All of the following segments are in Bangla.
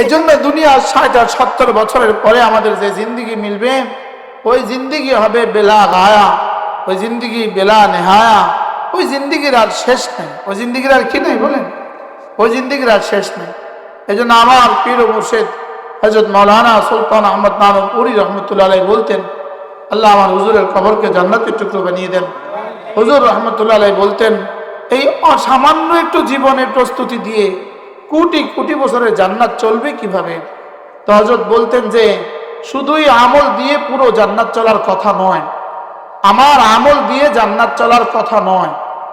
এজন্য দুনিয়ার 60 আর 70 বছরের পরে আমাদের যে জিন্দিগি মিলবে, ওই জিন্দিগি হবে বেলা গায়া, ওই জিন্দিগি বেলা নেহায়া, ওই জিন্দিগির আর শেষ নেই। ওই জিন্দিগির আর কি নেই বলেন? ওই জিন্দিগির আর শেষ নেই। এই জন্য আমার পীর ও মুর্শিদ হযরত মাওলানা সুলতান আহমদ নানুপুরি রহমতুল্লাহ আলাইহি বলতেন, আল্লাহ আমার হুজুরের কবরকে জান্নাতের টুকরো বানিয়ে দেন। হুজুর রহমতুল্লাহ আলাইহি বলতেন, এই অসামান্য একটু জীবনের প্রস্তুতি দিয়ে কোটি কোটি বছরের জান্নাত চলবে কিভাবে? তো হযরত বলতেন যে শুধুই আমল দিয়ে পুরো জান্নাত চলার কথা নয়, আমার আমল দিয়ে জান্নাত চলার কথা নয়।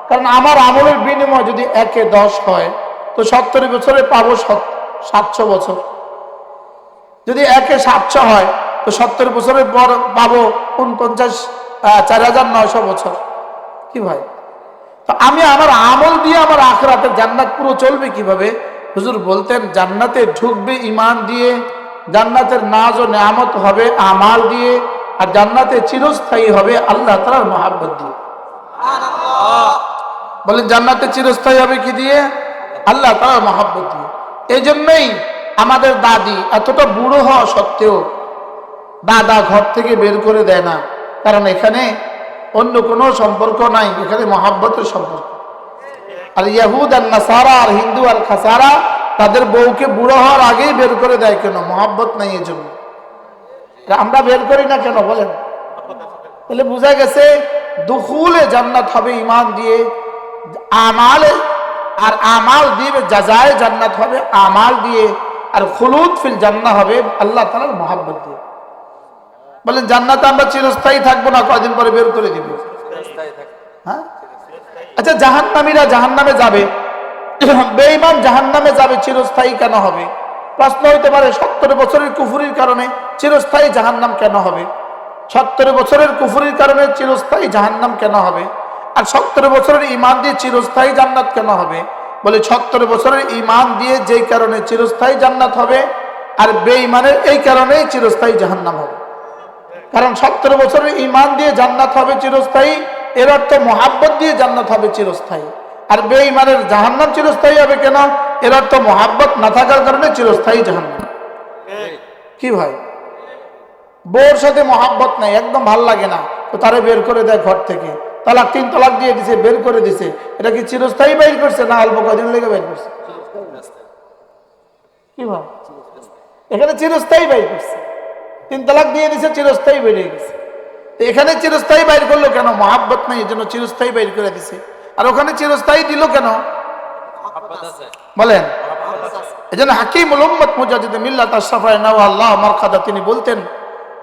কারণ আমার আমলের বিনিময় যদি 1-এ 10 হয়, তো 70 বছরে পাবো 700 বছর। যদি 1-এ 700 হয়, তো 70 বছরের পর পাবো 49,4900 বছর। কি ভাই? তো আমি আমার আমল দিয়ে আমার আখিরাতের জান্নাত পুরো চলবে কিভাবে? হুজুর বলতেন, জান্নাতে ঢুকবে ঈমান দিয়ে, জান্নাতের নাজ ও নেয়ামত হবে আমাল দিয়ে, আর জান্নাতে চিরস্থায়ী হবে আল্লাহ তাআলার মহব্বত দিয়ে। সুবহানাল্লাহ। বলেন জান্নাতে চিরস্থায়ী হবে কি দিয়ে? আল্লাহ তাআলার মহব্বত দিয়ে। এই জন্যই আমাদের দাদি এতটা বুড়ো হওয়া সত্ত্বেও দাদা ঘর থেকে বের করে দেয় না, কারণ এখানে অন্য কোনো সম্পর্ক নাই, এখানে মহব্বতের সম্পর্ক। আর ইহুদ আর নাসারা আর হিন্দু আর খাসারা তাদের বউকে বুড়ো হওয়ার আগেই বের করে দেয় কেন? মহব্বত নাই এই জন্য। আমরা বের করি না কেন বলেন? তাহলে বোঝা গেছে দুখুলে জান্নাত হবে ঈমান দিয়ে, আমালে আর আমাল দিয়ে জাযায়ে জান্নাত হবে আমাল দিয়ে, আর খুলুদ ফিল জান্নাহ হবে আল্লাহ তাআলার মহব্বত দিয়ে। বলেন জান্নাতে আমরা চিরস্থায়ী থাকবো না কয়দিন পরে বের করে দিব? হ্যাঁ, আচ্ছা জাহান্নামীরা জাহান্নামে যাবে, বেঈমান জাহান্নামে যাবে, চিরস্থায়ী কেন হবে? প্রশ্ন হইতে পারে 70 বছরের কুফরির কারণে চিরস্থায়ী জাহান্নাম কেন হবে? 70 বছরের কুফরির কারণে চিরস্থায়ী জাহান্নাম কেন হবে? আর 70 বছরের ঈমান দিয়ে চিরস্থায়ী জান্নাত কেন হবে? বলে 70 বছরের ঈমান দিয়ে যেই কারণে চিরস্থায়ী জান্নাত হবে, আর বেঈমানের এই কারণেই চিরস্থায়ী জাহান্নাম হবে। কারণ 70 বছরের ঈমান দিয়ে জান্নাত হবে চিরস্থায়ী, এর অর্থ মহব্বত দিয়ে জান্নাত হবে চিরস্থায়ী। আর বেঈমানের জাহান্নাম চিরস্থায়ী হবে কেন? এর অর্থ মহব্বত না থাকার কারণে চিরস্থায়ী জাহান্নাম। কি ভাই? বউর সাথে মহব্বত নাই, একদম ভাল লাগে না, তো তারে বের করে দেয় ঘর থেকে, তালাক 3 তালাক দিয়ে দিছে, বের করে দিছে। এটা কি চিরস্থায়ী বাইর করছে না অল্প কদিন লেগে বাইর করছে? কি ভাই? এখানে চিরস্থায়ী বাইর করছে, 3 তালাক দিয়ে দিছে, চিরস্থায়ী বেরিয়ে গেছে। এখানে চিরস্থায়ী বাইর করলো কেন? মহব্বত নাই, এই জন্য চিরস্থায়ী বাইর করে দিছে। আর ওখানে চিরস্থায়ী দিল কেন বলেন? এই জন্য হাকিমুল উম্মত মুজাদ্দিদ মিল্লাত আশরাফায়ে নওয়া আল্লাহ মারকাদা তিনি বলতেন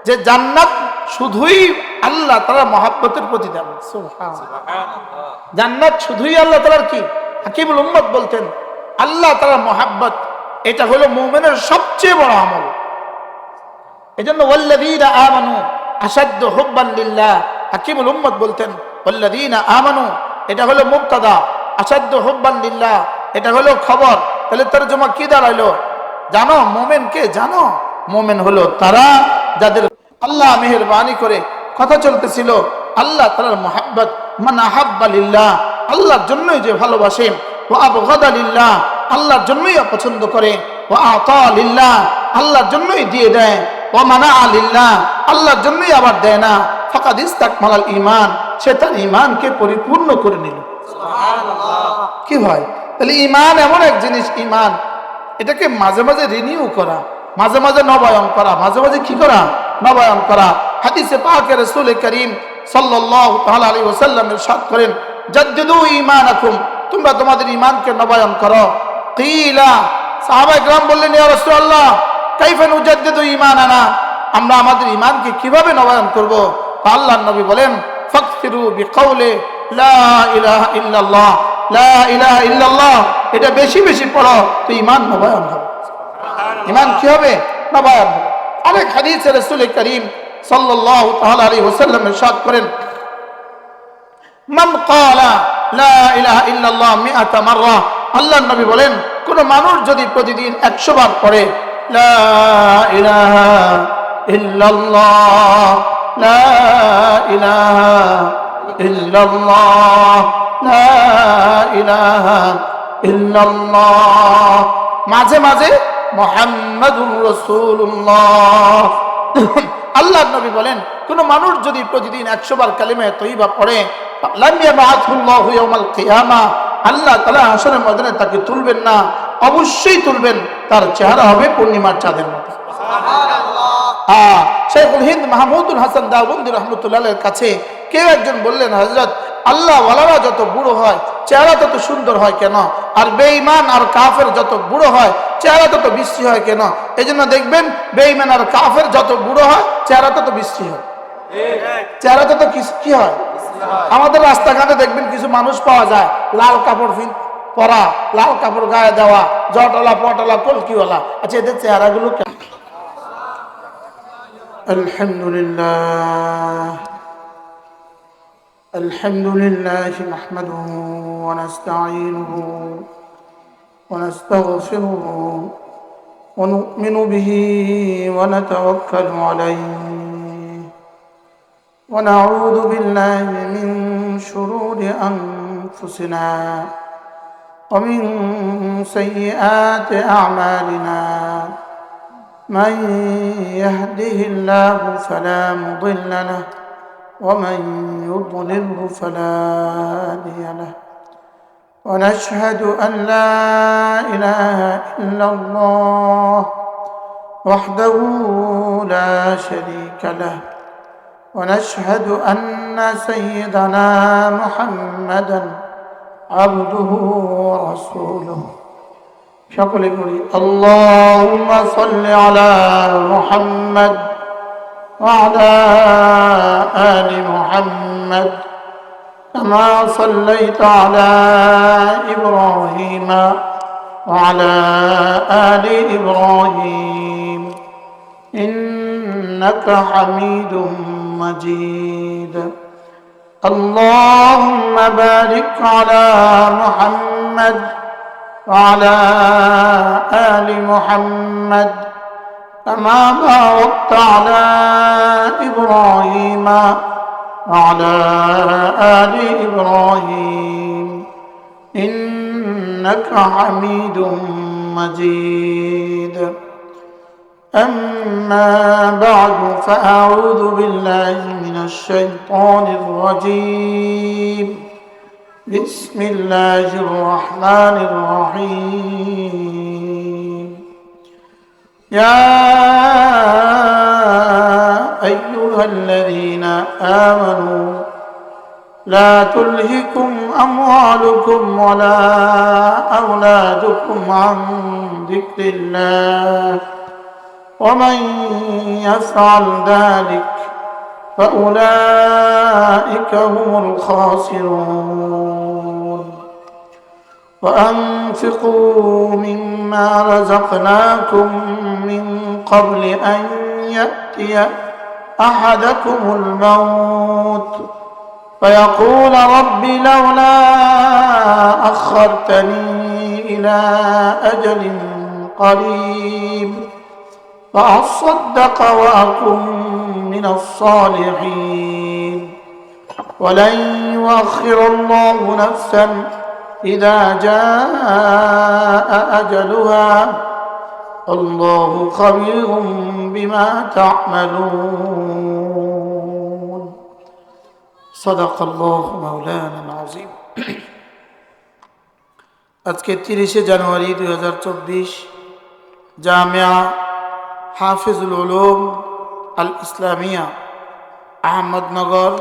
যে জান্নাত শুধুই আল্লাহ তাআলার মহব্বতের প্রতিদান। সুবহানাল্লাহ। জান্নাত শুধুই আল্লাহ তাআলার কি? হাকিমুল উম্মত বলতেন আল্লাহ তাআলার মহব্বত, এটা হলো মুমিনের সবচেয়ে বড় আমল। এজন্য ওয়াল্লাযীনা আমানু আশাদ্দু হুব্বান লিল্লাহ, হাকিমুল উম্মত বলতেন ওয়াল্লাযীনা আমানু, এটা হলো মুবতাদা, আশাদ্দু হুব্বান লিল্লাহ এটা হলো খবর। তাহলে তরজমা কি দাঁড়াইলো? জানো মুমিন কে? জানো মুমিন হলো তারা যাদের আল্লাহ মেহেরবানি করে কথা চলতেছিল আল্লাহ তাআলার মহব্বত। মান আহাব্বা লিল্লাহ, আল্লাহর জন্যই যে ভালোবাসে, ওয়া আবগাদা লিল্লাহ, আল্লাহর জন্যই অপছন্দ করে, ওয়া আতা লিল্লাহ, আল্লাহর জন্যই দিয়ে দেয়, ওয়া মানা লিল্লাহ, আল্লাহর জন্যই আবার দেয় না, ফাকাদ ইস্তাকমালাল ঈমান, সে তার ঈমানকে পরিপূর্ণ করে নিল। সুবহানাল্লাহ। কি ভাই? তাহলে ঈমান এমন এক জিনিস, ঈমান এটাকে মাঝে মাঝে রিনিউ করা, মাঝে মাঝে নবায়ন করা, মাঝে মাঝে কি করা? নবায়ন করা। হাদিসে পাকে রাসূল করিম সাল্লাল্লাহু তাআলা আলাইহি ওয়াসাল্লাম ইরশাদ করেন, জাদ্দিদু ঈমানাকুম, তোমরা তোমাদের ঈমানকে নবায়ন করো। কিলা, সাহাবায়ে কেরাম বললেন, ইয়া রাসূলুল্লাহ কাইফা নুজাদ্দিদু ঈমানানা, আমরা আমাদের ঈমানকে কিভাবে নবায়ন করব? আল্লাহর নবী বলেন, ফাকসিরু বিকাউলি লা ইলাহা ইল্লাল্লাহ, লা ইলাহা ইল্লাল্লাহ, এটা বেশি বেশি পড়ো, তো ঈমান নবায়ন হবে। ঈমান কি হবে? নবায়ন হবে। আরেক হাদিসে রাসূল করিম সাল্লাল্লাহু তাআলা আলাইহি ওয়াসাল্লাম ইরশাদ করেন, মান ক্বালা লা ইলাহা ইল্লাল্লাহ মিআতা মাররা, আল্লাহর নবী বলেন কোন মানুষ যদি প্রতিদিন 100 বার পড়ে লা ইলাহা ইল্লাল্লাহ, লা ইলাহা ইল্লাল্লাহ, লা ইলাহা ইল্লাল্লাহ, মাঝে মাঝে মুহাম্মাদুর রাসূলুল্লাহ। আল্লাহর নবী বলেন, কোন মানুষ যদি প্রতিদিন 100 বার কালিমা তয়্যিবা পড়ে, লাম ইয়াবআথুল্লাহু ইয়াওমাল কিয়ামা, আল্লাহ তাআলা হাশরের ময়দানে তাকে তুলবেন না, অবশ্যই তুলবেন, তার চেহারা হবে পূর্ণিমার চাঁদের মতো। সুবহানাল্লাহ। শেখুল হিন্দ মাহমুদুল হাসান দাউবন্দি রাহমাতুল্লাহর কাছে কেউ একজন বললেন, হযরত, আল্লাহ ওয়ালারা যত বুড়ো হয় চেহারা তত সুন্দর হয় কেন, আর বেঈমান আর কাফের যত বুড়ো হয় চেহারা তত বিশ্রী হয় কেন? এই জন্য দেখবেন বেঈমান আর কাফের যত বুড়ো হয় চেহারা তত বিশ্রী হয়, চেহারা তত কি হয়? আমাদের রাস্তাঘাটে দেখবেন কিছু মানুষ পাওয়া যায় লাল কাপড় পরা, লাল কাপড় গায়ে দেওয়া, জটলা পটলা কলকিওয়ালা। আচ্ছা, এদের চেহারাগুলো কেমন? আলহামদুলিল্লাহ আলহামদুলিল্লাহ নাহমাদুহু ওয়া নাস্তাঈনুহু ওয়া নাস্তাগফিরুহু ওয়া নু'মিনু বিহি ওয়া নাতাওয়াক্কালু আলাইহি ওয়া নাউযু বিল্লাহি মিন শুরুরি আনফুসিনা ওয়া মিন সাইয়্যাতি আ'মালিনা। من يهده الله فلا مضل له ومن يضلله فلا هادي له ونشهد أن لا إله إلا الله وحده لا شريك له ونشهد أن سيدنا محمدا عبده ورسوله। সকলে বলি আল্লাহুম্মা সাল্লি আলা মুহাম্মাদ ওয়া আলা আলি মুহাম্মাদ কামা সাল্লাইতা আলা ইব্রাহিম ওয়া আলা আলি ইব্রাহিম ইন্নাকা হামিদুম মাজিদ। আল্লাহুম্মা বারিক আলা মুহাম্মাদ وعلى آل محمد كما باركت على إبراهيم وعلى آل إبراهيم إنك حميد مجيد. أما بعد فأعوذ بالله من الشيطان الرجيم. بسم الله الرحمن الرحيم. يا أيها الذين آمنوا لا تلهكم أموالكم ولا أولادكم عن ذكر الله ومن يفعل ذلك فأولئك هم الخاسرون. وأنفقوا مما رزقناكم من قبل أن يأتي أحدكم الموت فيقول رب لولا أخرتني إلى أجل قريب فأصدق وأكن من الصالحين ولن يؤخر الله نفسا إذا جاء أجلها الله خبير بما تعملون. صدق الله مولانا العظيم. আজকে 30 জানুয়ারি 2024 জামিয়া হাফিজুল উলুম আল ইসলামিয়া আহমদনগর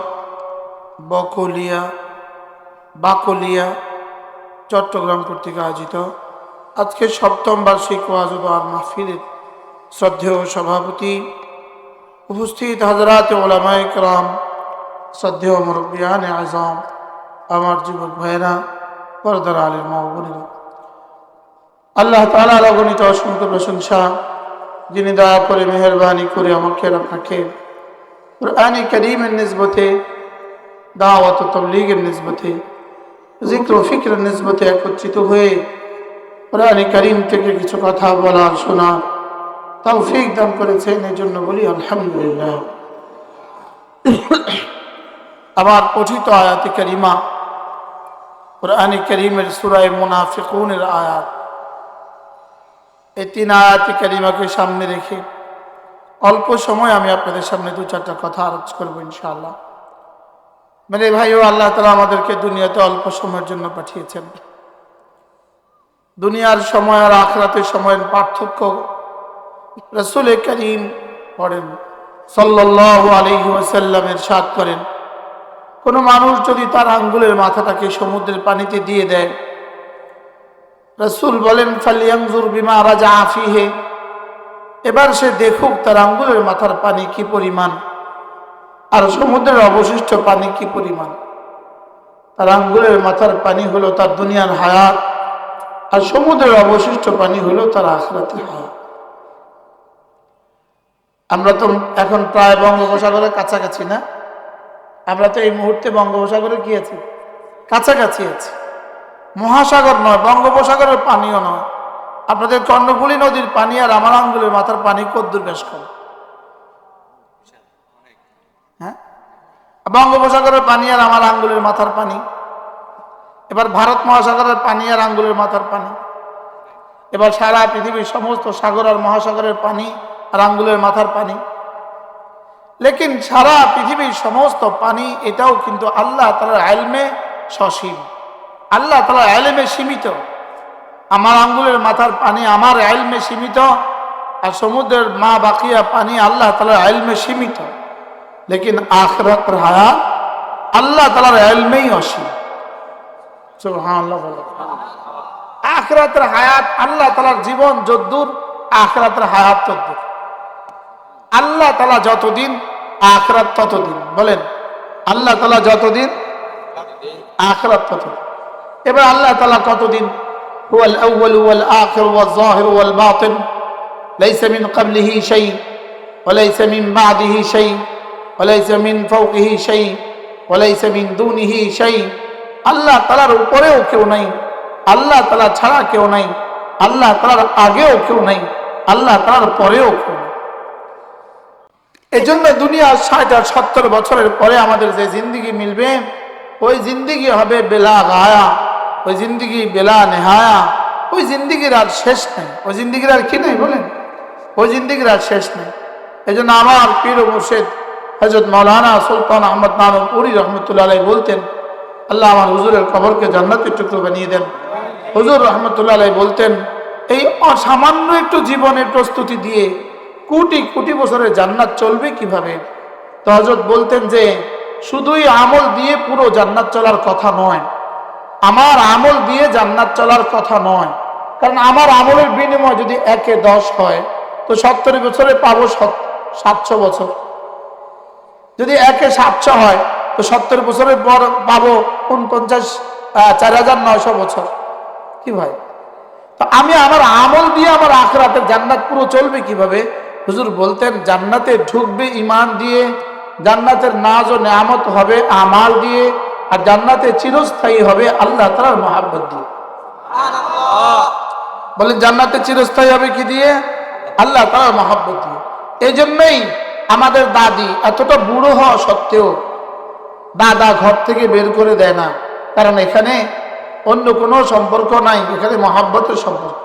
বাকলিয়া চট্টগ্রাম কর্তৃক আয়োজিত আজকে 7ম বার্ষিক ওয়াজ ও দোয়া মাহফিলের শ্রদ্ধেয় সভাপতি, উপস্থিত হযরত উলামায়ে কেরাম, শ্রদ্ধেয় মুরব্বিয়ানে আযম, আমার যুবক ভাইয়েরা, পর্দার আলেম মা ও বোনেরা, আল্লাহ তাআলার অগণিত অসংখ্য প্রশংসা, যিনি দয়া করে মেহেরবানি করে আমাকে আর আপনাকে কুরআনে কারীমের নিসবতে, দাওয়াত ও তাবলীগের নিসবতে, জিক্র ও ফিকরের নিসবতে একত্রিত হয়ে কুরআনে কারীম থেকে কিছু কথা বলার শোনার তৌফিক দান করেছেন, এই জন্য বলি আলহামদুলিল্লাহ। আমার পঠিত আয়াতে কারিমা কুরআনে কারীমের সূরা মুনাফিকুনের আয়াত। এই 3 আয়াতি কারিমাকে সামনে রেখে অল্প সময় আমি আপনাদের সামনে 2-4টা কথা আলোচনা করবো ইনশাআল্লাহ। মেরে ভাইও, আল্লাহ তাআলা আমাদেরকে দুনিয়াতে অল্প সময়ের জন্য পাঠিয়েছেন। দুনিয়ার সময় আর আখিরাতের সময়ের পার্থক্য রাসূল করিম পড়েন সাল্লাল্লাহু আলাইহি ওয়াসাল্লাম ইরশাদ করেন, কোনো মানুষ যদি তার আঙ্গুলের মাথাটাকে সমুদ্রের পানিতে দিয়ে দেয়, রাসূল বলেন ফালিয়ানজুর বিমা রাজা ফিহি, এবার সে দেখুক তার আঙ্গুলের মাথার পানি কি পরিমাণ আর সমুদ্রের অবশিষ্ট পানি কি পরিমাণ। তার আঙ্গুলের মাথার পানি হলো তার দুনিয়ার হায়াত, আর সমুদ্রের অবশিষ্ট পানি হলো তার আখিরাতের হায়াত। আমরা তো এখন প্রায় বঙ্গোপসাগরের কাছাকাছি না? আমরা তো এই মুহূর্তে বঙ্গোপসাগরে কি আছি? কাছাকাছি আছি। মহাসাগর নয়, বঙ্গোপসাগরের পানিও নয়। আপনাদের কর্ণফুলী নদীর পানি আর আমার আঙ্গুলের মাথার পানি কদ্দুর বেশ কম। হ্যাঁ, বঙ্গোপসাগরের পানি আর আমার আঙ্গুলের মাথার পানি। এবার ভারত মহাসাগরের পানি আর আঙ্গুলের মাথার পানি। এবার সারা পৃথিবীর সমস্ত সাগর আর মহাসাগরের পানি আর আঙ্গুলের মাথার পানি। লেকিন সারা পৃথিবীর সমস্ত পানি এটাও কিন্তু আল্লাহ তাআলার ইলমে সসীম, আল্লাহ তাআলার ইলমে সীমিত। আমার আঙ্গুলের মাথার পানি আমার ইলমে সীমিত, আর সমুদ্রের মা বাকিয়া পানি আল্লাহ তাআলার ইলমে সীমিত। লেকিন আখিরাতের হায়াত আল্লাহ তাআলার ইলমেই অসীম। সুবহানাল্লাহ। আখিরাতের হায়াত আল্লাহ তাআলার জীবন যদ্দূর, আখিরাতের হায়াত তদ্দূর। আল্লাহ তাআলা যতদিন, আখিরাত ততদিন। বলেন, আল্লাহ তাআলা যতদিন, আখিরাত ততদিন। এবার আল্লাহ তাআলা কতদিন? হুয়াল আউয়াল ওয়াল আখির ওয়াল যাহির ওয়াল বাতিন, লাইসা মিন ক্বাবলিহি শাই ওয়া লাইসা মিন বাদিহি শাই ওয়া লাইসা মিন ফাওকিহি শাই ওয়া লাইসা মিন দুনিহি শাই। আল্লাহ তাআলার উপরেও কেউ নাই, আল্লাহ তাআলা ছাড়া কেউ নাই, আল্লাহ তাআলার আগেও কেউ নাই, আল্লাহ তাআলার পরেও কেউ নাই। এজন্য দুনিয়া 60 আর 70 বছরের পরে আমাদের যে জিন্দেগি মিলবে, ওই জিন্দেগি হবে বেলা গায়া, ওই জিন্দেগি বেলা নেহায়া, ওই জিন্দেগির আর শেষ নেই। ওই জিন্দেগির আর কি নেই? বলেন, ওই জিন্দেগির আর শেষ নেই। এজন্য আমার পীর ও মুর্শিদ হযরত মাওলানা সুলতান আহমদ নানুপুরি রহমতুল্লাহ আলাইহি বলতেন, আল্লাহ আমার হুজুরের কবরকে জান্নাতের টুকরো বানিয়ে দেন। হুজুর রহমতুল্লাহ আলাইহি বলতেন, এই অসামান্য একটু জীবনের প্রস্তুতি দিয়ে কোটি কোটি বছরের জান্নাত চলবে কিভাবে? তো হযরত বলতেন যে শুধুই আমল দিয়ে পুরো জান্নাত চলার কথা নয়, আমার আমল দিয়ে জান্নাত চলার কথা নয়। কারণ আমার আমলের বিনিময় যদি 1 এ 10 হয়, তো 70 বছরে পাবো 700 বছর। যদি 1 এ 700 হয়, তো 70 বছরের পর পাবো 49,900 বছর। কি ভাই? তো আমি আমার আমল দিয়ে আমার আখিরাতের জান্নাত পুরো চলবে কিভাবে? হুজুর বলতেন, জান্নাতে ঢুকবে ইমান দিয়ে, জান্নাতের নাজ ও নেয়ামত হবে আমাল দিয়ে, আর জান্নাতে চিরস্থায়ী হবে আল্লাহ তাআলার মহব্বত দিয়ে। বলেন, জান্নাতে চিরস্থায়ী হবে কি দিয়ে? আল্লাহ তাআলার মহব্বত দিয়ে। এই জন্যই আমাদের দাদি এতটা বুড়ো হওয়া সত্ত্বেও দাদা ঘর থেকে বের করে দেয় না, কারণ এখানে অন্য কোনো সম্পর্ক নাই, এখানে মহব্বতের সম্পর্ক।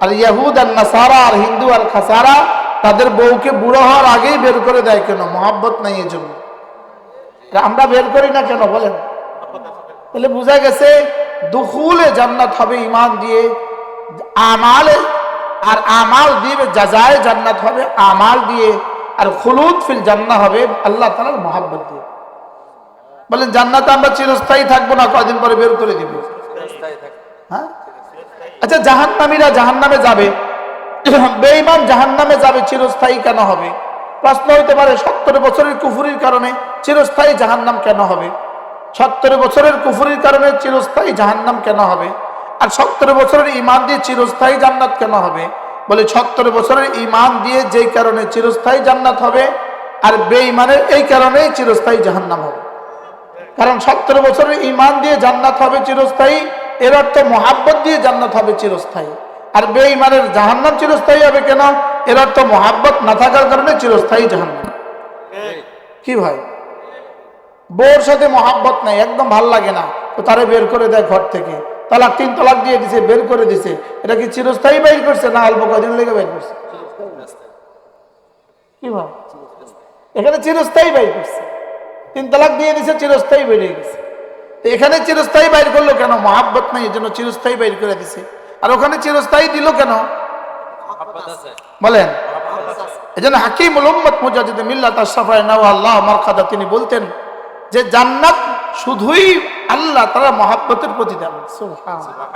আর ইয়াহুদ আর নাসারা আর হিন্দু আর খাসারা তাদের বউকে বুড়ো হওয়ার আগেই বের করে দেয়। কেন? মহব্বত নাই এই জন্য। আমরা বের করি না কেন বলেন? তাহলে বোঝা গেছে দুখুলে জান্নাত হবে ইমান দিয়ে, আমালে আর আমাল দিয়ে জাযায়ে জান্নাত হবে আমাল দিয়ে, আর খুলুদ ফিল জান্নাহ হবে আল্লাহ তাআলার মহব্বত দিয়ে। বলেন, জান্নাতে আমরা চিরস্থায়ী থাকবো না, কয়দিন পরে বের করে দিব? হ্যাঁ, আচ্ছা, জাহান্নামীরা জাহান্নামে যাবে, বেঈমান জাহান্নামে যাবে, চিরস্থায়ী কেন হবে? প্রশ্ন হইতে পারে 70 বছরের কুফরির কারণে চিরস্থায়ী জাহান্নাম কেন হবে? 70 বছরের কুফরির কারণে চিরস্থায়ী জাহান্নাম কেন হবে? আর 70 বছরের ঈমান দিয়ে চিরস্থায়ী জান্নাত কেন হবে? বলে 70 বছরের ঈমান দিয়ে যেই কারণে চিরস্থায়ী জান্নাত হবে, আর বেঈমানের এই কারণেই চিরস্থায়ী জাহান্নাম হবে। কারণ 70 বছরের ঈমান দিয়ে জান্নাত হবে চিরস্থায়ী, এর অর্থ মহব্বত দিয়ে জান্নাত হবে চিরস্থায়ী। আর বেঈমানের জাহান্নাম চিরস্থায়ী হবে কেন? এর অর্থ মহব্বত না থাকার কারণে চিরস্থায়ী জাহান্নাম। কি ভাই? বউর সাথে মহব্বত নাই, একদম ভাল লাগে না, তো তারে বের করে দেয় ঘর থেকে। তালাক 3 তালাক দিয়ে দিছে, বের করে দিছে, এটা কি চিরস্থায়ী বাইর করছে না অল্প কদিন লেগে বাইর করছে? কি ভাব এখানে চিরস্থায়ী বাইর করছে, 3 তালাক দিয়ে দিছে, চিরস্থায়ী বেরিয়ে গেছে। তো এখানে চিরস্থায়ী বাইর করলো কেন? মহাব্বত নাই, এই জন্য চিরস্থায়ী বাইর করে দিছে। আর ওখানে চিরস্থায়ী দিল কেন বলেন? এই জন্য হাকিমুল উম্মত মুজাদ্দিদ মিল্লাত আশরাফায়ে নাওয়াল্লাহ মারকাদা তিনি বলতেন যে জান্নাত শুধুই আল্লাহ তাআলার মহব্বতের প্রতিদান। সুবহানাল্লাহ,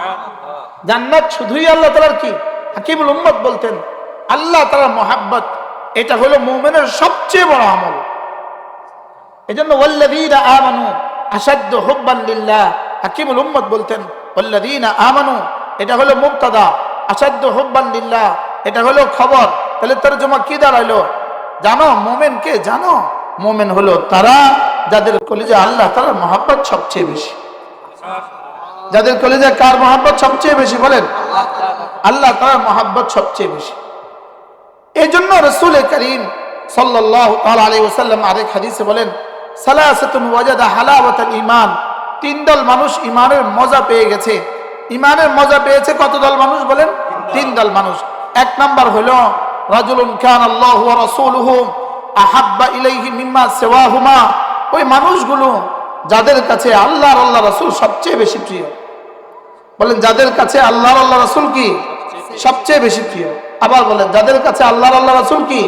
জান্নাত শুধুই আল্লাহ তাআলার কি? হাকিমুল উম্মত বলতেন আল্লাহ তাআলার মহব্বত, এটা হলো মুমিনের সবচেয়ে বড় আমল। এজন্য ওয়াল্লাযীনা আমানু আশাদ্দু হুব্বান লিল্লাহ, হাকিমুল উম্মত বলতেন ওয়াল্লাযীনা আমানু, এটা হলো মুবতাদা, আশাদ্দু হুব্বান লিল্লাহ এটা হলো খবর। তাহলে তরজমা কি দাঁড়াইলো? জানো মুমিন কে? জানো মুমিন হলো তারা যাদের কলিজা আল্লাহ তাআলার মহব্বত সবচেয়ে বেশি। যাদের কলিজা কার মহব্বত সবচেয়ে বেশি বলেন? আল্লাহ তাআলার মহব্বত সবচেয়ে বেশি। এই জন্য রাসূল করিম সাল্লাল্লাহু তাআলা আলাইহি ওয়াসাল্লাম আরেক হাদিসে বলেন সালাসাতুন ওয়াজাদা হালাওয়াতাল ঈমান, 3 দল মানুষ ঈমানের মজা পেয়ে গেছে। ঈমানের মজা পেয়েছে কত দল মানুষ বলেন? 3 দল মানুষ। 1 নাম্বার হলো রাজুলুন কানা আল্লাহু ওয়া রাসূলুহু আহাব্বা ইলাইহি মিম্মা সিওয়াহুমা, ওই মানুষগুলো যাদের কাছে আল্লাহর আল্লাহ রাসূল সবচেয়ে বেশি প্রিয়। বলেন যাদের কাছে আল্লাহর আল্লাহ রাসূল কি সবচেয়ে বেশি প্রিয়। আবার বলেন যাদের কাছে আল্লাহর আল্লাহ রাসূল কি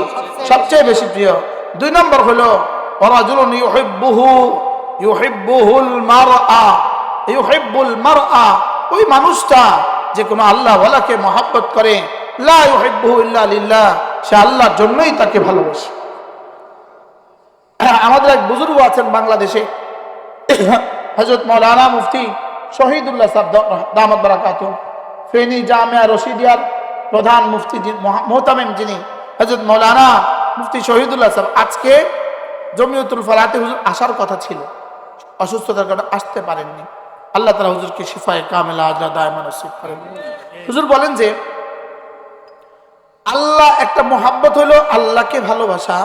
সবচেয়ে বেশি প্রিয়। 2 নম্বর হলো ওয়ারাজুলুন ইউহিব্বুহুল মারআ, ওই মানুষটা যে কোনো আল্লাহ ওয়ালাকে মহব্বত করে, লা ইউহিব্বুহু ইল্লা লিল্লাহ, সে আল্লাহর জন্যই তাকে ভালোবাসে। আমাদের এক বুজুর্গ আছেন বাংলাদেশে, হযরত মাওলানা মুফতি শহীদুল্লাহ সাহেব দামাত বারাকাতুহু, ফেনী জামিয়া রশিদিয়ার প্রধান মুফতি মুহতামিম যিনি হযরত মাওলানা মুফতি শহীদুল্লাহ সাহেব, আজকে জমিয়তুল ফালাতে হুজুর আসার কথা ছিল, অসুস্থতার কারণে আসতে পারেননি। আল্লাহ তাআলা হুজুরকে শিফায়ে কামেলা আজরা দায়মান নসিব করেন। হুজুর বলেন যে আল্লাহ একটা মহব্বত হলো আল্লাহকে ভালোবাসা,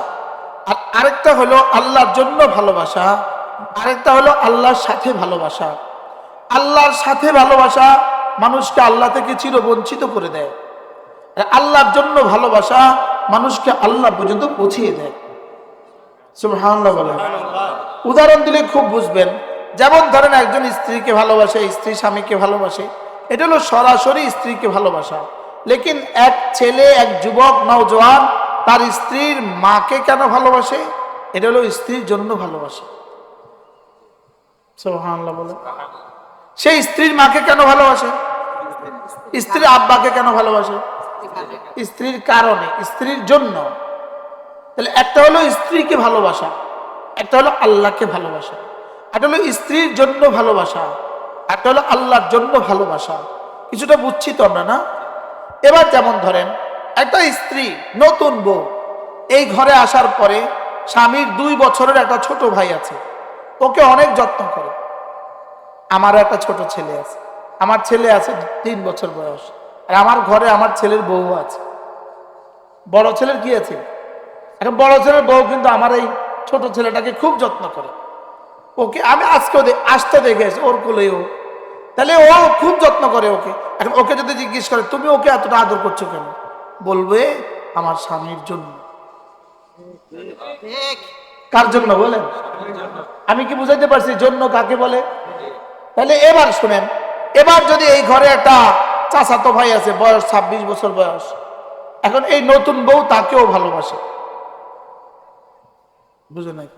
আর আরেকটা হলো আল্লাহর জন্য ভালোবাসা, আরেকটা হলো আল্লাহর সাথে ভালোবাসা। আল্লাহর সাথে ভালোবাসা মানুষকে আল্লাহ থেকে চিরবঞ্চিত করে দেয়, আর আল্লাহর জন্য ভালোবাসা মানুষকে আল্লাহ পর্যন্ত পৌঁছিয়ে দেয়। সুবহানাল্লাহ বলেন। উদাহরণ দিলে খুব বুঝবেন। যেমন ধরেন একজন স্ত্রীকে ভালোবাসে, স্ত্রী স্বামীকে ভালোবাসে, এটা হলো সরাসরি স্ত্রীকে ভালোবাসা। লেকিন এক ছেলে, এক যুবক নওজোয়ান তার স্ত্রীর মাকে কেন ভালোবাসে? এটা হলো স্ত্রীর জন্য ভালোবাসে। সুবহানাল্লাহ বলেন। সেই স্ত্রীর মাকে কেন ভালোবাসে? স্ত্রীর আব্বাকে কেন ভালোবাসে? স্ত্রীর কারণে, স্ত্রীর জন্য। তাহলে একটা হলো স্ত্রীকে ভালোবাসা, একটা হলো আল্লাহকে ভালোবাসা। একটা হলো স্ত্রীর জন্য ভালোবাসা, একটা হলো আল্লাহর জন্য ভালোবাসা। কিছুটা বুঝছি তো আমরা না? এবার যেমন ধরেন একটা স্ত্রী নতুন বউ এই ঘরে আসার পরে স্বামীর 2 বছরের একটা ছোট ভাই আছে, ওকে অনেক যত্ন করে। আমার একটা ছোট ছেলে আছে, আমার ছেলে আছে 3 বছর বয়স, আর আমার ঘরে আমার ছেলের বউ আছে। বড় ছেলের কি আছে? এখন বড় ছেলের বউ কিন্তু আমার এই ছোট ছেলেটাকে খুব যত্ন করে। ওকে আমি আজকে আসতে দেখেছি ওর কোলেও, তাহলে ও খুব যত্ন করে ওকে। এখন ওকে যদি জিজ্ঞেস করে তুমি ওকে এতটা আদর করছো কেন, বলবে আমার স্বামীর জন্য। কার জন্য বলেন? আমি কি বুঝাইতে পারছি জন্য কাকে বলে? তাহলে এবার শুনেন, এবার যদি এই ঘরে একটা চাচাতো ভাই আছে, বয়স 26 বছর বয়স, এখন এই নতুন বউ তাকেও ভালোবাসে। বুঝে নাই?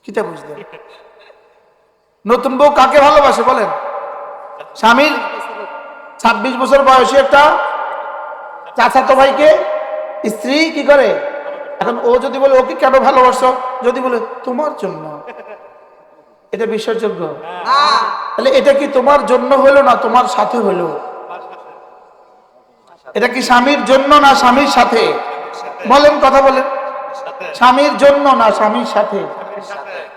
কিটা বুঝলেন? নতুন বউ কাকে ভালোবাসে বলেন? স্বামীর 26 বছর বয়সী একটা চাচাতো ভাইকে স্ত্রী কি করে? এখন ও যদি বলে ওকে কেন ভালোবাসো, যদি বলে তোমার জন্য, এটা বিশ্বাসযোগ্য? তাহলে এটা কি তোমার জন্য হলো না তোমার সাথে হলো? এটা কি স্বামীর জন্য না স্বামীর সাথে? বলেন, কথা বলেন। স্বামীর জন্য না স্বামীর সাথে?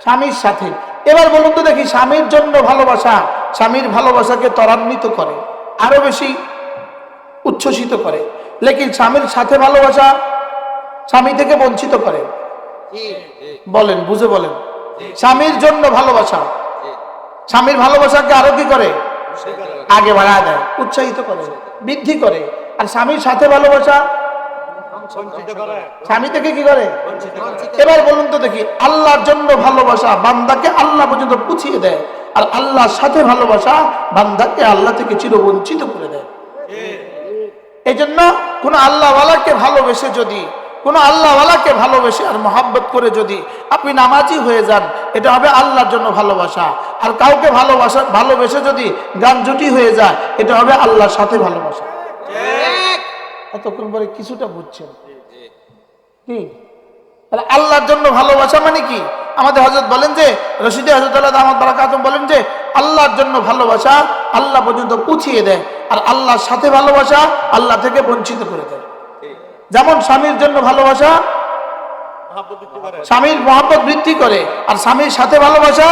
স্বামীর সাথে। এবার বলুন তো দেখি, স্বামীর জন্য ভালোবাসা স্বামীর ভালোবাসাকে ত্বরান্বিত করে, আরো বেশি উচ্ছ্বসিত করে, লেকিন স্বামীর সাথে ভালোবাসা স্বামী থেকে বঞ্চিত করে। বলেন, বুঝে বলেন। স্বামীর জন্য ভালোবাসা স্বামীর ভালোবাসাকে আরো কি করে? আগে বাড়ায় দেয়, উৎসাহিত করে, বৃদ্ধি করে। আর স্বামীর সাথে ভালোবাসা স্বামী থেকে কি করে? এবার বলুন তো দেখি, আল্লাহর জন্য ভালোবাসা বান্দাকে আল্লাহ পর্যন্ত পৌঁছিয়ে দেয়, আর আল্লাহর সাথে ভালোবাসা বান্দাকে আল্লাহ থেকে চিরবঞ্চিত করে দেয়। এই জন্য কোন আল্লাহওয়ালাকে ভালোবেসে যদি আর মহাব্বত করে যদি আপনি নামাজি হয়ে যান, এটা হবে আল্লাহর জন্য ভালোবাসা। আর কাউকে ভালোবেসে যদি গান জুটি হয়ে যায়, এটা হবে আল্লাহর সাথে ভালোবাসা। এতক্ষণ পরে কিছুটা বুঝছেন কি? আল্লাহর জন্য ভালোবাসা মানে কি? আমাদের হযরত বলেন যে, রশিদে হযরত আল্লাহ দামাত বারাকাতুহু বলেন যে, আল্লাহর জন্য ভালোবাসা আল্লাহ পর্যন্ত পৌঁছিয়ে দেয়, আর আল্লাহর সাথে ভালোবাসা আল্লাহ থেকে বঞ্চিত করে দেয়। যেমন স্বামীর জন্য ভালোবাসা স্বামীর মহব্বত বৃদ্ধি করে, আর স্বামীর সাথে ভালোবাসা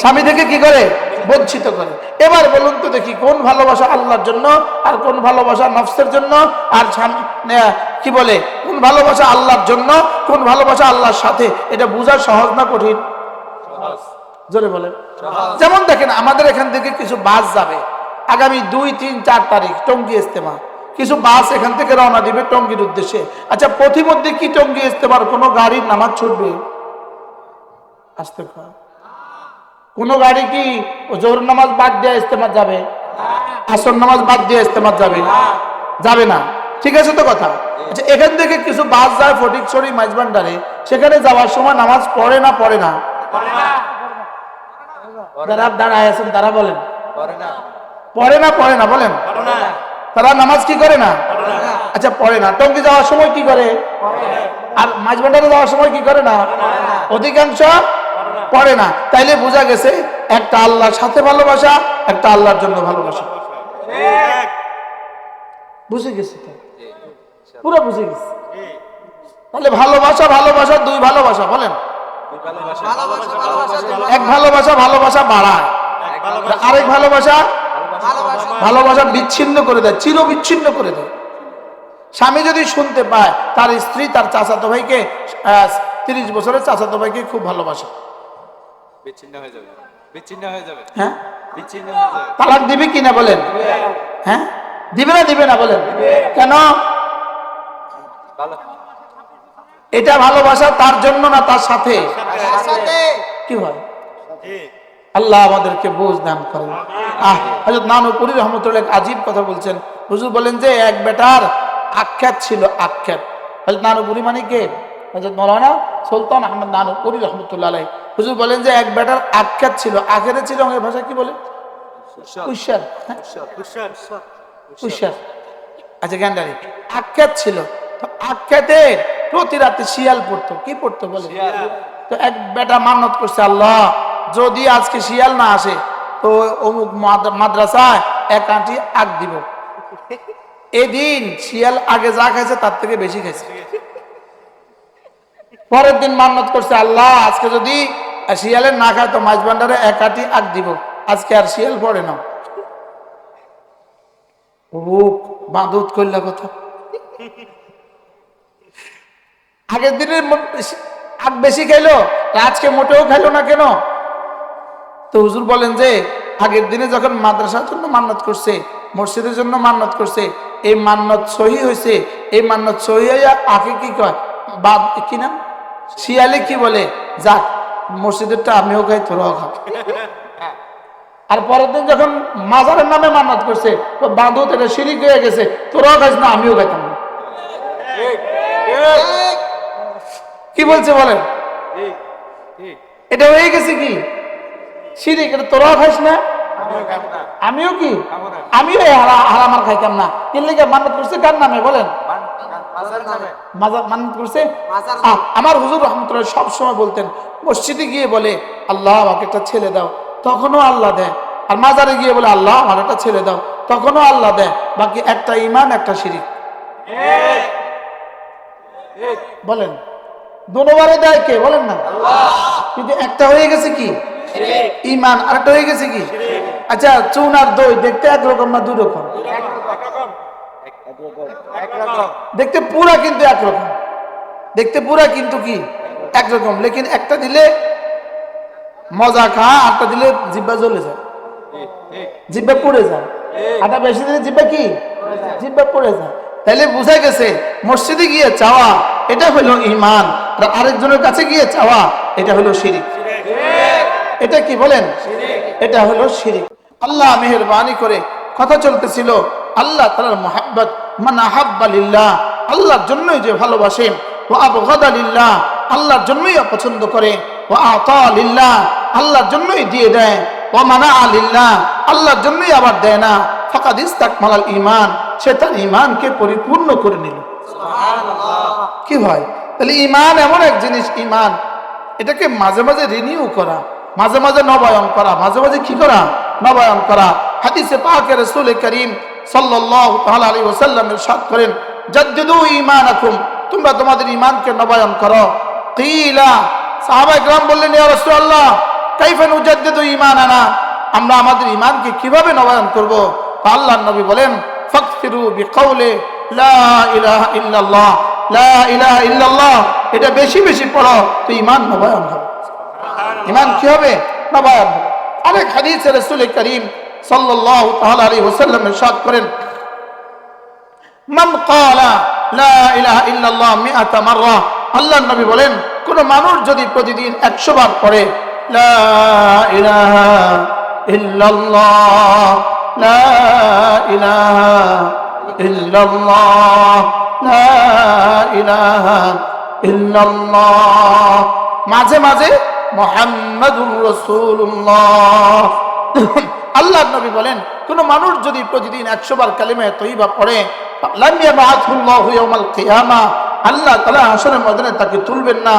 স্বামী থেকে কি করে? বঞ্চিত করে। এবার বলুন তো দেখি, কোন ভালোবাসা আল্লাহর জন্য আর কোন ভালোবাসা নফসের জন্য? আর কি বলে, কোন ভালোবাসা আল্লাহর জন্য, কোন ভালোবাসা আল্লাহর সাথে? এটা বোঝা সহজ না কঠিন? জোরে বলেন। যেমন দেখেন, আমাদের এখান থেকে কিছু বাস যাবে আগামী 2, 3, 4 তারিখ টঙ্গী ইজতেমা। কিছু বাস এখান থেকে রওনা দিবে টঙ্গীর উদ্দেশ্যে। আচ্ছা, পথিমধ্যে কি টঙ্গী ইজতেমার কোনো গাড়ির নামাজ ছুটবে? আসতে কোন গাড়ি কি জোহর নামাজ বাদ দিয়ে ইজতেমা যাবে? আসর নামাজ বাদ দিয়ে ইজতেমা যাবে না। ঠিক আছে তো কথা? আচ্ছা, এখান থেকে কিছু বাস যায় ফটিকছড়ি মাইজবান্ডারে, সেখানে যাওয়ার সময় নামাজ পড়ে না? যারা দাঁড়ায় আছেন তারা বলেন পড়ে না বলেন। তারা নামাজ কি করে না? আচ্ছা, পড়ে না। টঙ্গী যাওয়ার সময় কি করে? আর মাইজবান্ডারে যাওয়ার সময় কি করে না? অধিকাংশ পড়ে না। তাইলে বোঝা গেছে, একটা আল্লাহর সাথে ভালোবাসা, একটা আল্লাহর জন্য ভালোবাসা। বুঝে গেছে তো? পুরো বুঝে গেছে। তাহলে ভালোবাসা দুই ভালোবাসা বলেন। এক ভালোবাসা বাড়ায়, আরেক ভালোবাসা বিচ্ছিন্ন করে দেয়, চির বিচ্ছিন্ন করে দেয়। স্বামী যদি শুনতে পায় তার স্ত্রী তার চাচাতো ভাইকে 30 বছরের চাচাতো ভাইকে খুব ভালোবাসে, হ্যাঁ, তালাক দিবে কিনা বলেন? হ্যাঁ, দিবে না বলেন? কেন? এটা ভালোবাসা তার জন্য না তার সাথে? কি হয়? আল্লাহ আমাদেরকে বুঝ দান করেন। হযরত নানুপুরী রহমতুল্লাহ আজীব কথা বলছেন। হুজুর বলেন যে, এক বেটার আখ্যাত ছিল। আখ্যাত হযরত নানুপুরী মানে কে? হযরত মাওলানা সুলতান আহমদ নানুপুরী রহমতুল্লাহ আলাইহি। হুজুর বলেন যে, এক বেটার আখ্যাত ছিল। আখেরে ছিল আমাদের ভাষা কি বলে? কুশার। আচ্ছা, গ্যান্ডারি আখ্যাত ছিল। তো আখ্যাতে প্রতি রাতে শিয়াল পড়তো। কি পড়তো বলে? তো এক বেটা মান্নত করছে, আল্লাহ যদি আজকে শিয়াল না আসে তো অমুক মাদ্রাসায় 1 আঁটি আগ দিব। এদিন শিয়াল আগে যা খাইছে তার থেকে বেশি খাইছে। পরের দিন মান্নত করছে, আল্লাহ আজকে যদি শিয়ালের না খায় তো মাঝবান্ডারে 1 আঁটি আগ দিব। আজকে আর শিয়াল পড়ে না। বাঁধুত করল কথা। আগের দিনের আগ বেশি খাইলো, আজকে মোটেও খাইলো না কেন? তো হুজুর বলেন যে, আগের দিনে যখন মাদ্রাসার জন্য মান্নত করছে, মসজিদের জন্য মান্নত করছে, এই মান্নত সহি হয়েছে। এই মান্নত সহি হইয়া আগে কি কয়? বাদ কি নাম? শিয়ালে কি বলে? যাক, মসজিদেরটা আমিও খাই, তোরাও খা। আর পরের দিন যখন মাজারের নামে মান্নত করছে, তো বাঁধো এটা শিরিক হয়ে গেছে, তোরাও খাইস না, আমিও খাইতাম না। কি বলছে বলেন? এটা হয়ে গেছে কি? শিরিক। এটা তোরাও খাইস না, আমিও কি? আমিও হারাম আর খাইতাম না। কিনলে মান্নত করছে কার নামে বলেন? মান্নত করছে। আমার হুজুর রহমতুল্লাহ সব সময় বলতেন, মসজিদে গিয়ে বলে, আল্লাহ আমাকে একটা ছেলে দাও, তখনও আল্লাহ দেয়। আর মাজারে গিয়ে বলে, আল্লাহ আমার একটা ছেলে দাও, তখনও আল্লাহ দেয়। বাকি একটা ঈমান, একটা শিরিক। বলেন, দুবারে দেয় কে বলেন না? কিন্তু একটা হয়ে গেছে কি? ঈমান। আর একটা হয়ে গেছে কি? আচ্ছা, চুন আর দই দেখতে একরকম না দুই রকম? দেখতে পুরা কিন্তু একরকম, দেখতে পুরা কিন্তু কি একরকম। লেকিন একটা দিলে মজা খা, আরটা দিলে জিব্বা জ্বলে যায়। জিহ্বা পুড়ে যায়। আটা বেশি দিলে জিহ্বা কি জিহ্বা পুড়ে যায়। তাইলে বোঝা গেছে মসজিদে গিয়ে চাওয়া এটা হলো ঈমান, আর আরেকজনের কাছে গিয়ে চাওয়া এটা হলো শিরক। এটা কি বলেন? এটা হলো শিরক। আল্লাহ মেহেরবানি করে কথা চলতেছিল আল্লাহ তাআলার মুহাব্বত, মান আহাব্বা লিল্লাহ, আল্লাহর জন্যই যে ভালোবাসে, ওয়া আবগাদা লিল্লাহ, আল্লাহর জন্যই অপছন্দ করে, ওয়া আতা লিল্লাহ, আল্লাহর জন্যই দিয়ে দেয়, ওয়া মানা লিল্লাহ, আল্লাহর জন্যই আবার দেয় না, ফাকাদ ইস্তাকমালাল ঈমান, সে তার ঈমানকে পরিপূর্ণ করে নিল। সুবহানাল্লাহ। কি ভাই, তাহলে ঈমান এমন এক জিনিস, ঈমান এটাকে মাঝে মাঝে রিনিউ করা, মাঝে মাঝে নবায়ন করা, মাঝে মাঝে কি করা? নবায়ন করা। হাদিসে পাকে রাসূল করিম সাল্লাল্লাহু তাআলা আলাইহি ওয়াসাল্লাম ইরশাদ করেন, জাদ্দিদু ঈমানাকুম, তোমরা তোমাদের ঈমানকে নবায়ন করো। কিলা, সাহাবায়ে কেরাম বললেন, ইয়া রাসূলুল্লাহ কাইফা নুজাদ্দিদু ঈমানানা, আমরা আমাদের ঈমানকে কিভাবে নবায়ন করব? আল্লাহর নবী বলেন, ফাকসিরু বিকাউলি লা ইলাহা ইল্লাল্লাহ, লা ইলাহা ইল্লাল্লাহ, এটা বেশি বেশি পড়ো, তো ঈমান নবায়ন হবে। ঈমান কি হবে? নবায়ন হবে। আরেক হাদিসে রাসূল করিম সাল্লাল্লাহু তাআলা আলাইহি ওয়াসাল্লাম ইরশাদ করেন, মান ক্বালা লা ইলাহা ইল্লাল্লাহ মিআতা মাররা, আল্লাহর নবী বলেন, কোন মানুষ যদি প্রতিদিন 100 বার পড়ে লা ইলাহা ইল্লাল্লাহ, লা ইলাহা ইল্লাল্লাহ, লা ইলাহা ইল্লাল্লাহ, মাঝে মাঝে মুহাম্মাদুর রাসূলুল্লাহ, আল্লাহর নবী বলেন, কোন মানুষ যদি প্রতিদিন 100 বার কালিমা তয়্যিবা পড়ে, লাম ইয়াবআথুল্লাহু ইয়াওমাল কিয়ামা, আল্লাহ তাআলা হাশরের ময়দানে তাকে তুলবেন না,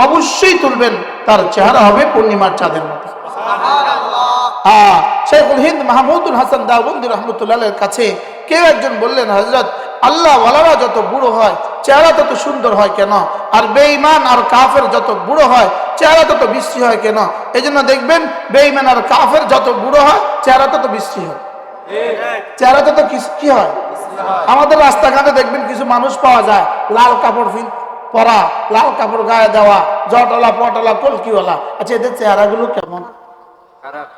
অবশ্যই তুলবেন, তার চেহারা হবে পূর্ণিমার চাঁদের মতো। সুবহানাল্লাহ। শেখুল হিন্দ মাহমুদুল হাসান দাওবন্দি রাহমাতুল্লাহির কাছে কেউ একজন বললেন, হযরত, আল্লাহ ওয়ালারা যত বুড়ো হয় চেহারা তত সুন্দর হয় কেন, আর বেঈমান আর কাফের যত বুড়ো হয় চেহারা তত বিশ্রী হয় কেন? এজন্য দেখবেন বেঈমান আর কাফের যত বুড়ো হয় চেহারা তত বিশ্রী হয়, চেহারা তত কি হয়? আমাদের রাস্তাঘাটে দেখবেন কিছু মানুষ পাওয়া যায় লাল কাপড় পরা, লাল কাপড় গায়ে দেওয়া, জটলা পটলা কলকিওয়ালা। আচ্ছা, এদের চেহারাগুলো কেমন? খারাপ।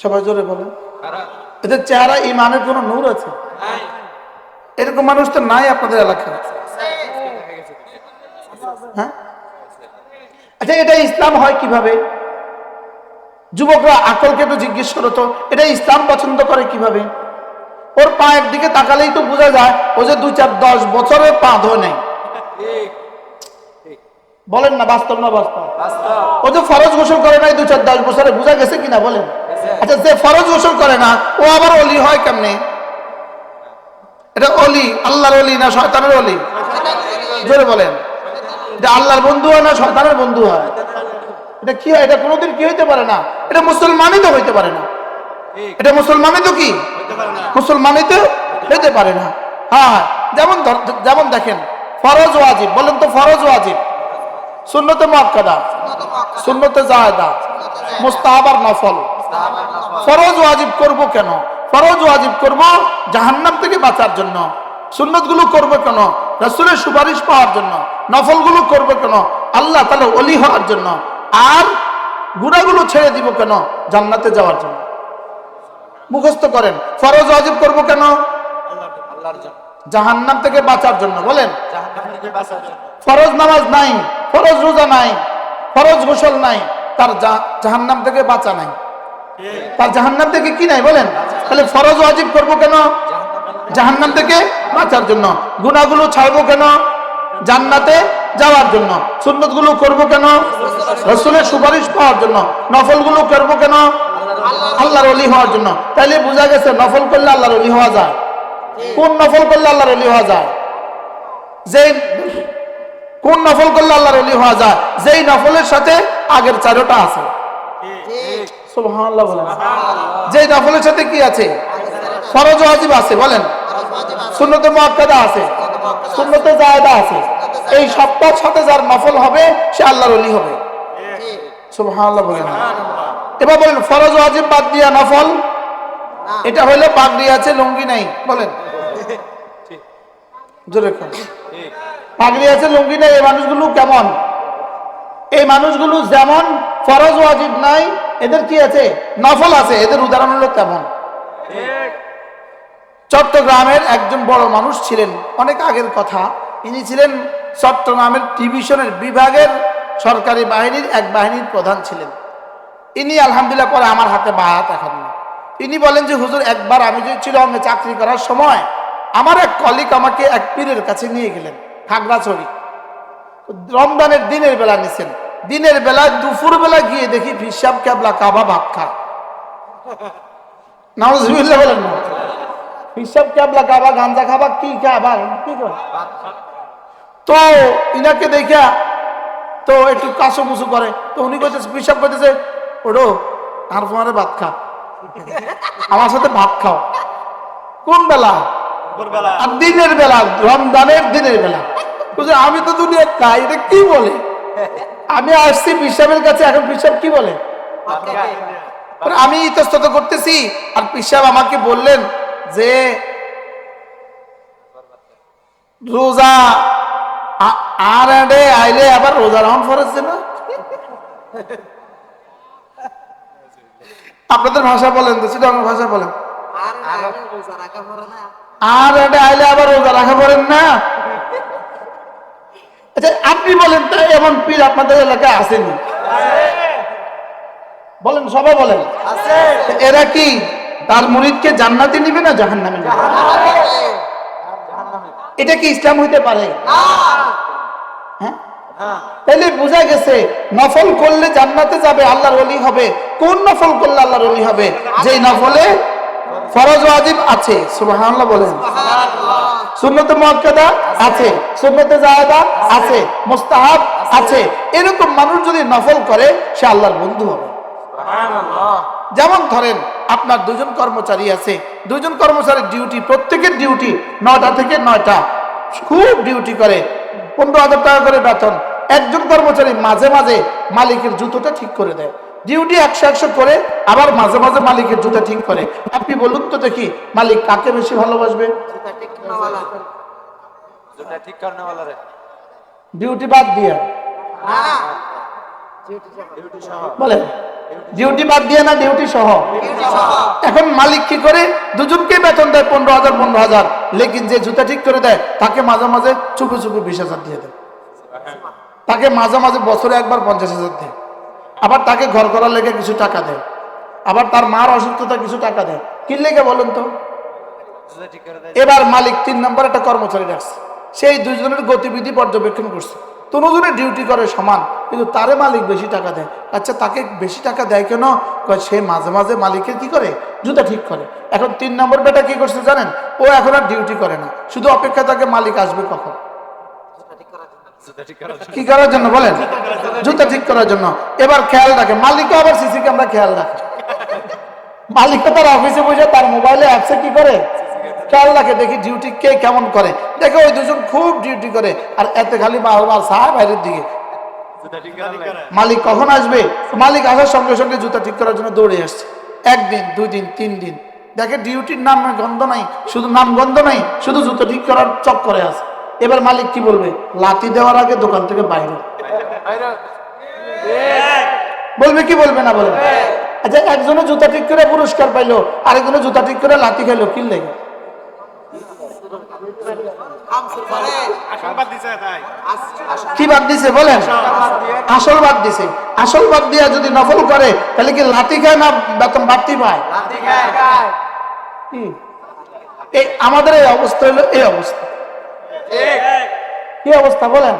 সবাই জোরে বলেন, খারাপ। এদের চেহারা ঈমানের কোনো নূর আছে? এরকম মানুষ তো নাই আপনাদের এলাকায়। হ্যাঁ, আচ্ছা, এটা ইসলাম হয় কিভাবে? যুবকরা আকলকে তো জিজ্ঞেস করো তো, এটা ইসলাম পছন্দ করে কিভাবে? ওর পায়ের দিকে তাকালেই তো বোঝা যায় ও যে 2-4-10 বছরের পা ধোয় নেই। বলেন না, বাস্তব না বাস্তব? ও যে ফরজ গোসল করে নাই 2-4-10 বছরে, বোঝা গেছে কিনা বলেন? আচ্ছা, যে ফরজ গোসল করে না ও আবার ওলি হয় কেমনে? এটা ওলি আল্লাহর ওলি না শয়তানের ওলি? জোরে বলেন। এটা আল্লাহর বন্ধু হয় না শয়তানের বন্ধু হয়? এটা কি হয়? এটা কোনোদিন কি হইতে পারে না, এটা মুসলমানই তো হইতে পারে না। এটা মুসলমানই তো কি মুসলমানই তো হইতে পারে না। হ্যাঁ, যেমন দেখেন, ফরজ ওয়াজিব, বলেন তো ফরজ ওয়াজিব, সুন্নতে মুআক্কাদা, সুন্নতে জায়েদা, মুস্তাহাব আর নফল। ফরজ ওয়াজিব করব কেন? ফরজ ওয়াজিব করব জাহান্নাম থেকে বাঁচার জন্য। সুন্নতগুলো করব কেন? রাসূলের সুপারিশ পাওয়ার জন্য। নফলগুলো করব কেন? আল্লাহ তাআলা ওলি হওয়ার জন্য। আর গুনাহগুলো ছেড়ে দিব কেন? জান্নাতে যাওয়ার জন্য। মুখস্থ করেন, ফরজ ওয়াজিব করব কেন? আল্লাহর জন্য, জাহান্নাম থেকে বাঁচার জন্য। বলেন, জাহান্নাম থেকে বাঁচার জন্য। ফরজ নামাজ নাই, ফরজ রোজা নাই, ফরজ গোসল নাই, তার জাহান্নাম থেকে বাঁচা নাই, তার জাহান্নাম থেকে কি নাই? বলেন। তাহলে ফরজ ওয়াজিব করব কেন? জাহান্নাম থেকে বাঁচার জন্য। গুনাহগুলো ছাড়বো কেন? জান্নাতে যাওয়ার জন্য। সুন্নতগুলো করব কেন? রাসূলের সুপারিশ পাওয়ার জন্য। নফলগুলো করব কেন? আল্লাহর ওলি হওয়ার জন্য। তাইলে বোঝা গেছে নফল করলে আল্লাহর ওলি হওয়া যায়। কোন নফল করলে আল্লাহর ওলি হওয়া যায়? কোন নফল করলে আল্লাহর ওলি হওয়া যায়? যেই নফলের সাথে আগের 4টা আছে। সুবহানাল্লাহ বলেন। যেই নফলের সাথে কি আছে? ফরজ ওয়াজিব আছে। বলেন, সুন্নতে মুআক্কাদা আছে, সুন্নতে জায়েদা আছে। এই সবটার সাথে যার নফল হবে সে আল্লাহর ওলি হবে। সুবহানাল্লাহ বলেন। এবার বলেন, ফরজ ওয়াজিব বাদ দিয়া নফল, এটা হইলো পাগড়ি আছে লুঙ্গি নাই। বলেন, জোরে কোন? পাগড়ি আছে লুঙ্গি নাই, এই মানুষগুলো কেমন? এই মানুষগুলো যেমন ফরজ ওয়াজিব নাই এদের কি আছে? নফল আছে। এদের উদাহরণ হলো তেমন। চট্টগ্রামের একজন বড় মানুষ ছিলেন, অনেক আগের কথা। ইনি ছিলেন চট্টগ্রামের ডিভিশনের বিভাগের সরকারি বাহিনীর এক বাহিনীর প্রধান ছিলেন। ইনি আলহামদুলিল্লাহ পরে আমার হাতে বায়াত এখন। ইনি বলেন যে হুজুর, একবার আমি যে চিরঙ্গে চাকরি করার সময় আমার এক কলিগ আমাকে এক পীরের কাছে নিয়ে গেলেন খাগড়াছড়ি। রমজানের দিনের বেলা নিছেন। দিনের বেলা দুপুর বেলা গিয়ে দেখি হিসাব কেবলা কাবা ভাত খা। নাউজুবিল্লাহ বলেন না। হিসাব কেবলা কাবা গাঞ্জা খাবা কি খাবা কি করে? তো ইনাকে দেখা তো একটু কাশো মুসু করে। তো উনি কইতেছে, হিসাব করতেছে, ওড়ো আর তোমার ভাত খা, আমার সাথে ভাত খাও। কোন বেলা? আর দিনের বেলা, রমজানের দিনের বেলা। আমি তো দুনিয়া খাই, এটা কি বলে? আমি আসছি পিসাবের কাছে, এখন পিসাব কি বলে? আমি ইতস্তত করতেছি, আর পিসাব আমাকে বললেন যে রোজা আর আইলে আবার রোজা রাউন্ড ফরেছে না। আপনাদের ভাষা বলেন তো, সেটা আমার ভাষা বলেন। আর আইলে আবার রোজা রাখা পড়েন না। আচ্ছা আপনি বলেন তো, এমন পীর আপনাদের এলাকায় আসেনি? বলেন, সবাই বলেন। এরা কি তার মুরিদকে জান্নাতে নিবে না জাহান্নামে নিবে? এটা কি ইসলাম হইতে পারে? হ্যাঁ, তাইলে বোঝা গেছে নফল করলে জান্নাতে যাবে, আল্লাহর ওলি হবে। কোন নফল করলে আল্লাহর ওলি হবে? যেই নফলে ফরজ ওয়াজিব আছে, সুবহানাল্লাহ বলেন। সুন্নতে মুআক্কাদা আছে, সুন্নতে জায়েদা আছে, মুস্তাহাব আছে। এরকম মানুষ যদি নফল করে, সে আল্লাহর বন্ধু হবে। সুবহানাল্লাহ। যেমন ধরেন আপনার দুজন কর্মচারী আছে, দুজন কর্মচারীর ডিউটি, প্রত্যেকের ডিউটি 9টা থেকে 9টা, খুব ডিউটি করে, 15,000 টাকা করে বেতন। একজন কর্মচারী মাঝে মাঝে মালিকের জুতোটা ঠিক করে দেয়, ডিউটি 100 করে, আবার মাঝে মাঝে মালিকের জুতা ঠিক করে। আপনি বলুন তো দেখি, মালিক কাকে বেশি ভালোবাসবে? ডিউটি বাদ দিয়ে বলেন, ডিউটি বাদ দিয়ে না ডিউটি সহ? এখন মালিক কি করে? দুজনকে বেতন দেয় 15,000, লেকিন যে জুতা ঠিক করে দেয় তাকে মাঝে মাঝে চুপে চুপে 20,000 দিয়ে দেয়, তাকে মাঝে মাঝে বছরে একবার 50,000 দেয়, আবার তাকে ঘর করার লেগে কিছু টাকা দেয়, আবার তার মার অসুস্থতা কিছু টাকা দেয়। কি লেগে বলেন তো? এবার মালিক 3 নম্বর একটা কর্মচারী রাখছে, সেই দুইজনের গতিবিধি পর্যবেক্ষণ করছে। দুজনের ডিউটি করে সমান, কিন্তু তারে মালিক বেশি টাকা দেয়। আচ্ছা, তাকে বেশি টাকা দেয় কেন? সে মাঝে মাঝে মালিকের কি করে? জুতা ঠিক করে। এখন 3 নম্বর বেটা কি করছে জানেন? ও এখন আর ডিউটি করে না, শুধু অপেক্ষা থাকে মালিক আসবে কখন। কি করার জন্য বলেন? জুতা ঠিক করার জন্য। এবার খেয়াল রাখে মালিকও, আবার সিসি ক্যামেরা খেয়াল রাখে। মালিকও তার অফিসে বসে তার মোবাইলে অ্যাপসে কি করে? খেয়াল রাখে, দেখি ডিউটি কে কেমন করে। দেখে ওই দুজন খুব ডিউটি করে, আর এতে খালি বারবার সাহেব বাইরের দিকে। মালিক কখন আসবে? মালিক আসার সঙ্গে সঙ্গে জুতা ঠিক করার জন্য দৌড়ে আসছে। 1 দিন 2 দিন 3 দিন, দেখে ডিউটির নাম গন্ধ নাই, শুধু নাম গন্ধ নাই, শুধু জুতা ঠিক করার চক্করে আছে। এবার মালিক কি বলবে? লাঠি দেওয়ার আগে দোকান থেকে বাইরে বলবে কি বলবে না? বলবে। আচ্ছা, একজনে জুতা ঠিক করে পুরস্কার পাইলো, আরেকজনে জুতা ঠিক করে লাঠি খাইলো, কি লেগে? কি বাদ দিছে বলেন? আসল বাদ দিছে। আসল বাদ দিয়া যদি নফল করে, তাহলে কি লাঠি খায় না বেতন বাড়তি পায়? এই আমাদের এই অবস্থা হলো এই অবস্থা। কি অবস্থা বলেন?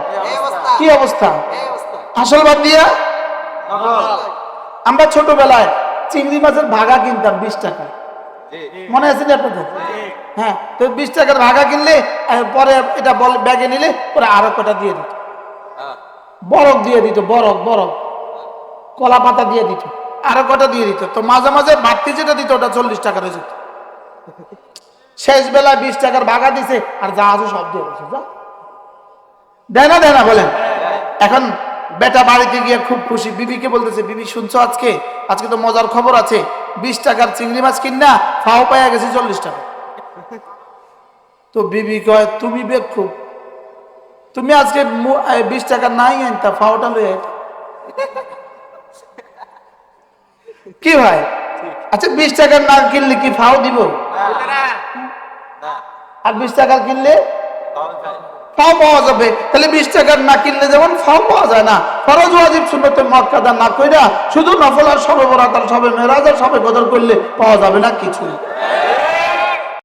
কি অবস্থা? আসল বাদ দিয়া। আমরা ছোটবেলায় চিংড়ি মাছের ভাগা কিনতাম 20 টাকা, মনে আছে না আপনাদের? হ্যাঁ, তো 20 টাকার ভাগা কিনলে পরে এটা ব্যাগে নিলে পরে আরো কটা দিয়ে দিত, বরফ দিয়ে দিত, বরফ কলা পাতা দিয়ে দিত, আরো কটা দিয়ে দিত। তো মাঝে মাঝে বাড়তি যেটা দিত ওটা 40 টাকা হয়ে যেত। শেষ বেলায় 20 টাকার ভাগা দিছে, আর যা আছে সব দিয়ে দিছে। দেয় না বলেন? এখন বেটা বাড়িতে গিয়ে খুব খুশি, বিবিকে বলতেছে, বিবি শুনছো আজকে তো মজার খবর আছে, 20 টাকার চিংড়ি মাছ কিনা ফাও পাইয়া গেছে 40 টাকা। তো বিবি কয়, তুমি বেকুব, তুমি আজকে 20 টাকা নাই আনতা, ফাওটা লয়ে কি ভাই? আচ্ছা 20 টাকার না কিনলে কি ফাও দিব? আর 20 টাকার কিনলে ফাও পাওয়া যাবে। তাহলে 20 টাকার না কিনলে যেমন ফাও পাওয়া যায় না, ফরজ ওয়াজিব সুন্নতে মুআক্কাদা না কইরা শুধু নফল আর শবে বরাত আর শবে মেরাজ আর শবে কদর করলে পাওয়া যাবে না কিছু।